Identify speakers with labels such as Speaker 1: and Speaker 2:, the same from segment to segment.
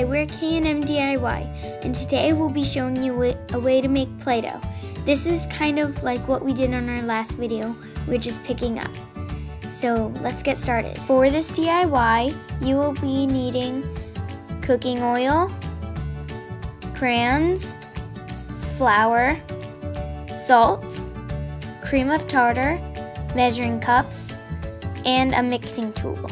Speaker 1: Hi, we're K&M DIY, and today we'll be showing you a way to make Play-Doh. This is kind of like what we did on our last video, we're just picking up. So let's get started. For this DIY, you will be needing cooking oil, crayons, flour, salt, cream of tartar, measuring cups, and a mixing tool.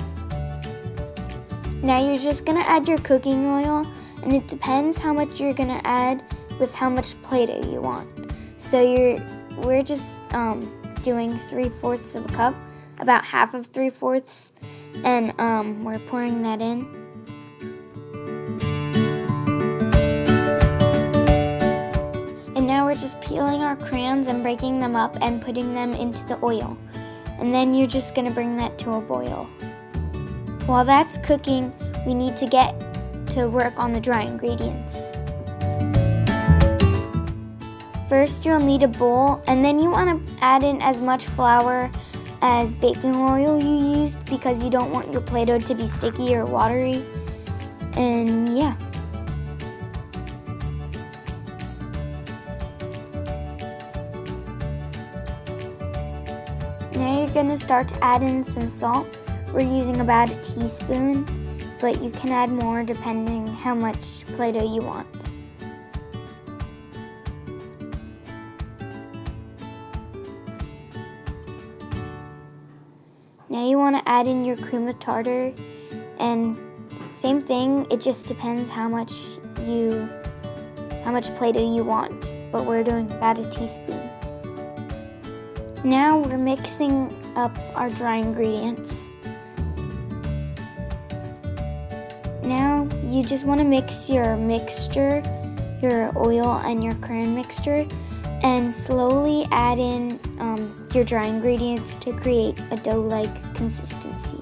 Speaker 1: Now you're just gonna add your cooking oil, and it depends how much you're gonna add with how much Play-Doh you want. So we're just doing 3/4 of a cup, about half of 3/4, and we're pouring that in. And now we're just peeling our crayons and breaking them up and putting them into the oil. And then you're just gonna bring that to a boil. While that's cooking, we need to get to work on the dry ingredients. First, you'll need a bowl, and then you want to add in as much flour as baking oil you used because you don't want your Play-Doh to be sticky or watery. And yeah. Now you're going to start to add in some salt. We're using about a teaspoon, but you can add more depending how much Play-Doh you want. Now you want to add in your cream of tartar, and same thing, it just depends how much Play-Doh you want, but we're doing about a teaspoon. Now we're mixing up our dry ingredients. Now you just want to mix your mixture, your oil and your crayon mixture, and slowly add in your dry ingredients to create a dough-like consistency.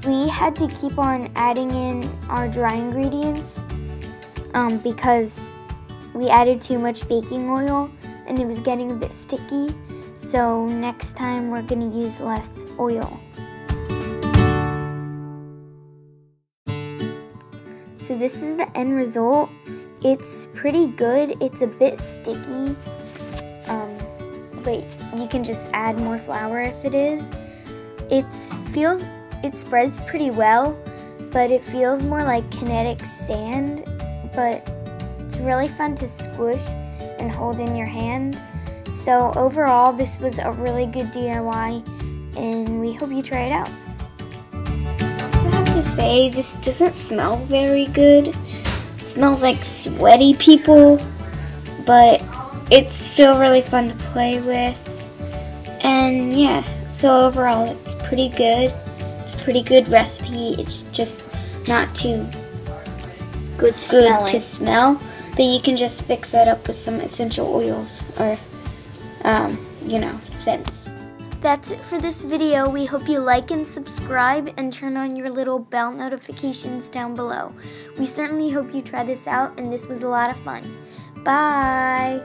Speaker 1: We had to keep on adding in our dry ingredients because we added too much baking oil and it was getting a bit sticky, so next time we're going to use less oil. So this is the end result. It's pretty good. It's a bit sticky, but you can just add more flour if it is. It spreads pretty well, but it feels more like kinetic sand. But it's really fun to squish and hold in your hand. So overall, this was a really good DIY, and we hope you try it out. I also have to say, this doesn't smell very good. It smells like sweaty people, but it's still really fun to play with. And yeah, so overall, it's pretty good. It's a pretty good recipe. It's just not too good to smell, but you can just fix that up with some essential oils or scents. That's it for this video. We hope you like and subscribe and turn on your little bell notifications down below. We certainly hope you try this out, and this was a lot of fun. Bye!